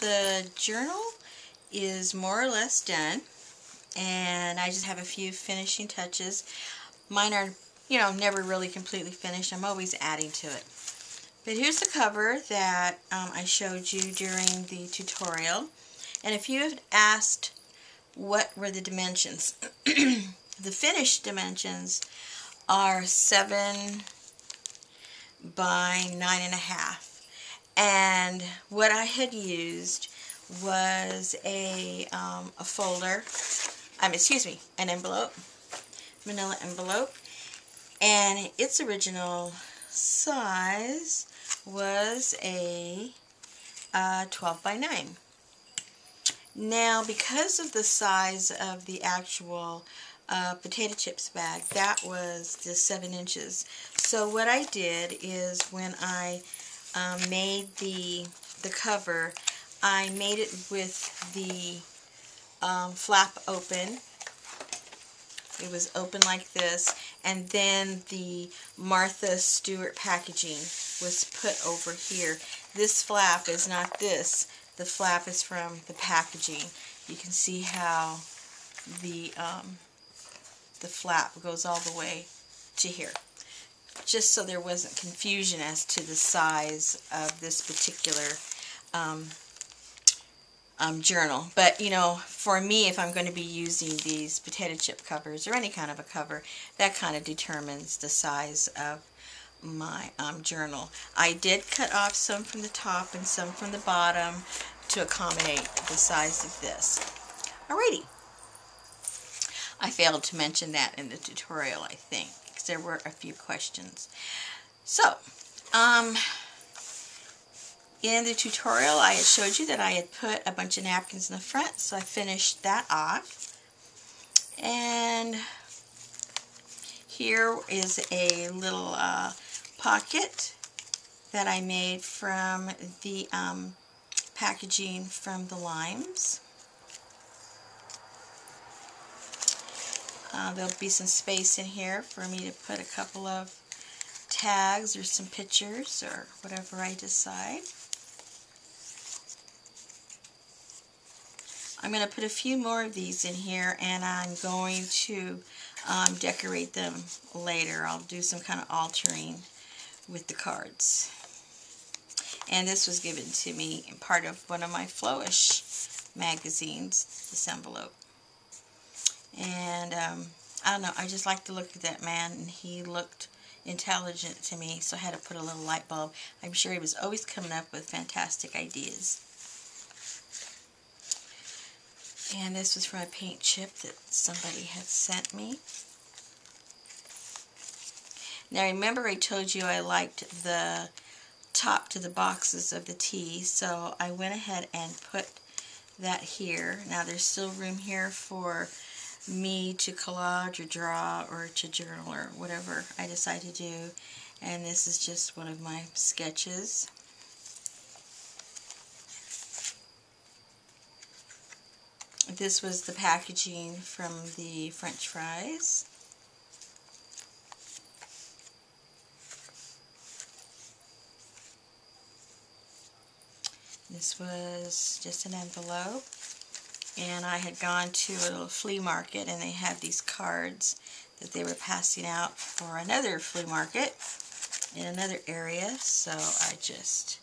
the journal is more or less done, and I just have a few finishing touches. Mine are, never really completely finished. I'm always adding to it. But here's the cover that I showed you during the tutorial. And if you had asked what were the dimensions, the finished dimensions are 7 by 9.5. And what I had used was a folder, an envelope, manila envelope, and its original size was a 12 by 9. Now, because of the size of the actual potato chips bag, that was the 7 inches. So what I did is when I made the cover, I made it with the flap open. It was open like this, and then the Martha Stewart packaging was put over here. This flap is not this. The flap is from the packaging. You can see how the flap goes all the way to here. Just so there wasn't confusion as to the size of this particular journal. But, for me, if I'm going to be using these potato chip covers or any kind of a cover, that kind of determines the size of my journal. I did cut off some from the top and some from the bottom to accommodate the size of this. Alrighty. I failed to mention that in the tutorial, I think, because there were a few questions. So, in the tutorial, I had showed you that I had put a bunch of napkins in the front, so I finished that off. And here is a little pocket that I made from the packaging from the limes. There'll be some space in here for me to put a couple of tags or some pictures or whatever I decide. I'm going to put a few more of these in here, and I'm going to decorate them later. I'll do some kind of altering with the cards. And this was given to me in part of one of my Flowish magazines, this envelope. And I don't know, I just like the look of that man, and he looked intelligent to me, so I had to put a little light bulb. I'm sure he was always coming up with fantastic ideas. And this was from a paint chip that somebody had sent me. Now remember I told you I liked the top to the boxes of the tea, so I went ahead and put that here. Now there's still room here for me to collage or draw or to journal or whatever I decide to do. And this is just one of my sketches. This was the packaging from the French fries. This was just an envelope, and I had gone to a little flea market, and they had these cards that they were passing out for another flea market in another area, so I just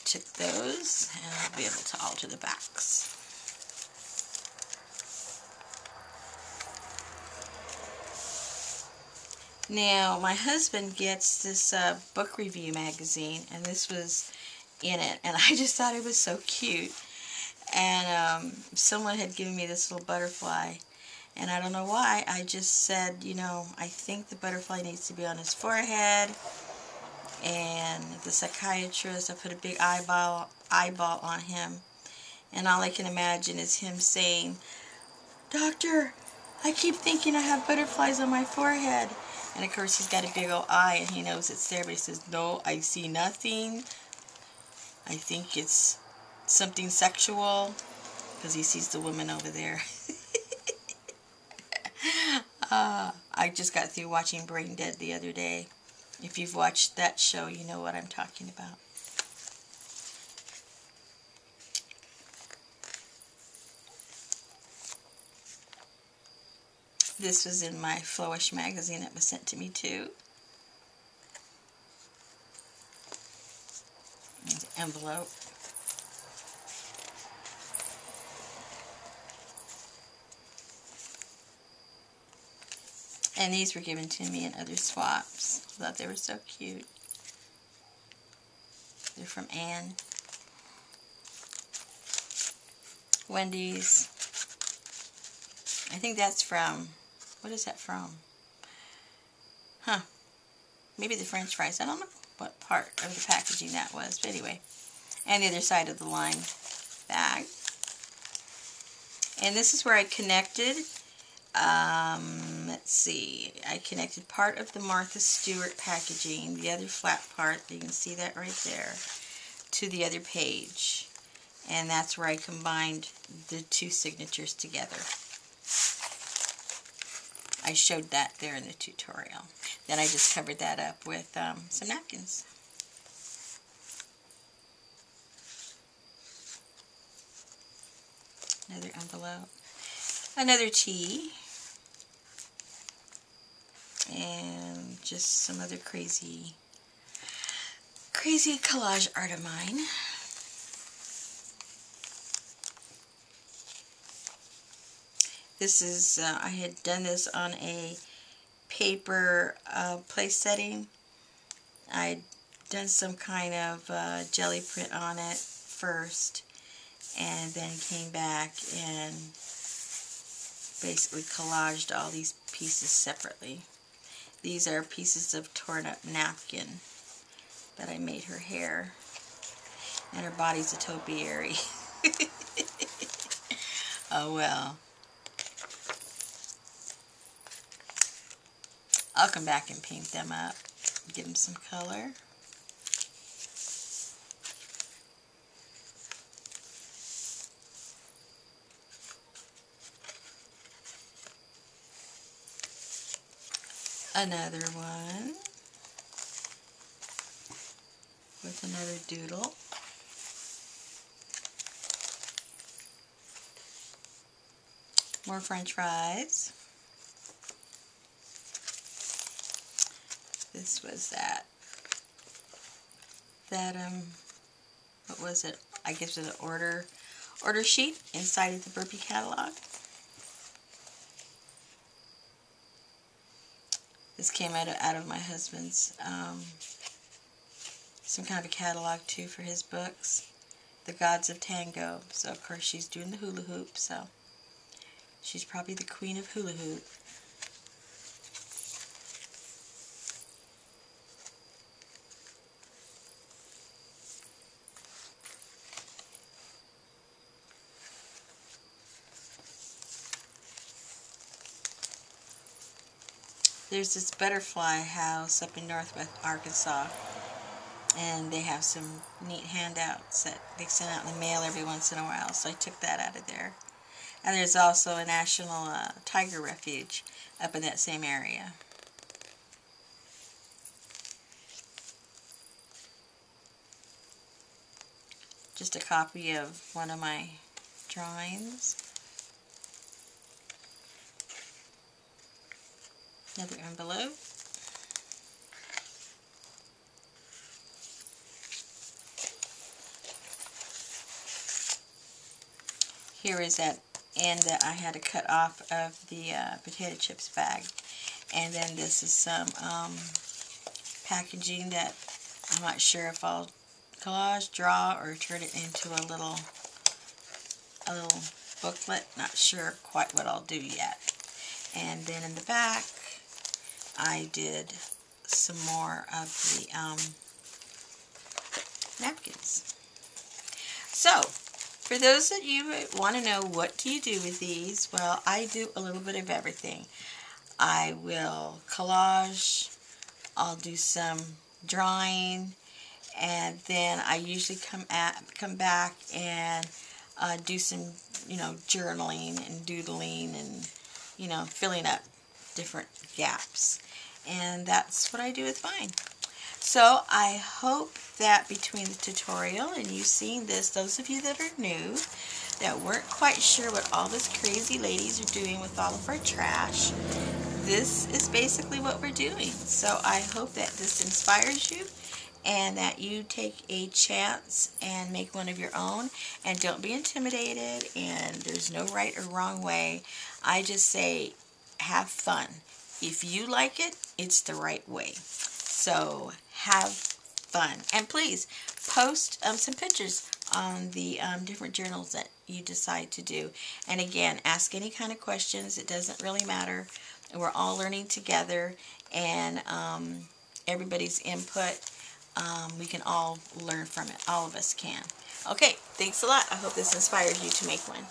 took those, and I'll be able to alter the backs. Now, my husband gets this book review magazine, and this was in it, and I just thought it was so cute. And someone had given me this little butterfly, and I don't know why, I just said, I think the butterfly needs to be on his forehead. And the psychiatrist, I put a big eyeball on him, and all I can imagine is him saying, "Doctor, I keep thinking I have butterflies on my forehead." And of course he's got a big old eye, and he knows it's there, but he says, "No, I see nothing. I think it's something sexual," because he sees the woman over there. I just got through watching Brain Dead the other day. If you've watched that show, you know what I'm talking about. This was in my Flowish magazine that was sent to me too. There's an envelope. And these were given to me in other swaps. I thought they were so cute. They're from Anne. Wendy's. I think that's from, what is that from? Huh. Maybe the French fries. I don't know what part of the packaging that was. But anyway. And the other side of the line bag. And this is where I connected. Let's see. I connected part of the Martha Stewart packaging, the other flat part, you can see that right there, to the other page. And that's where I combined the two signatures together. I showed that there in the tutorial. Then I just covered that up with some napkins. Another envelope. Another tea. And just some other crazy collage art of mine. This is, I had done this on a paper place setting. I'd done some kind of jelly print on it first, and then came back and basically collaged all these pieces separately. These are pieces of torn up napkin that I made her hair, and her body's a topiary. Oh well. I'll come back and paint them up, give them some color. Another one with another doodle. More French fries. This was that what was it? I guess it was an order sheet inside of the Burpee catalog. This came out of my husband's some kind of a catalog too for his books, The Gods of Tango. So of course she's doing the hula hoop, so she's probably the queen of hula hoop. There's this butterfly house up in Northwest Arkansas, and they have some neat handouts that they send out in the mail every once in a while, so I took that out of there. And there's also a national tiger refuge up in that same area. Just a copy of one of my drawings. Another envelope. Here is that end that I had to cut off of the potato chips bag. And then this is some packaging that I'm not sure if I'll collage, draw, or turn it into a little booklet. Not sure quite what I'll do yet. And then in the back, I did some more of the napkins. So, for those of you who want to know what do you do with these, well, I do a little bit of everything. I will collage, I'll do some drawing, and then I usually come back and do some, journaling and doodling and, filling up different gaps. And that's what I do with mine. So I hope that between the tutorial and you seeing this, those of you that are new, that weren't quite sure what all these crazy ladies are doing with all of our trash, this is basically what we're doing. So I hope that this inspires you and that you take a chance and make one of your own, and don't be intimidated, and there's no right or wrong way. I just say have fun. If you like it, it's the right way. So have fun, and please post some pictures on the different journals that you decide to do. And again, ask any kind of questions. It doesn't really matter. We're all learning together, and everybody's input, we can all learn from it. All of us can. Okay, thanks a lot. I hope this inspires you to make one.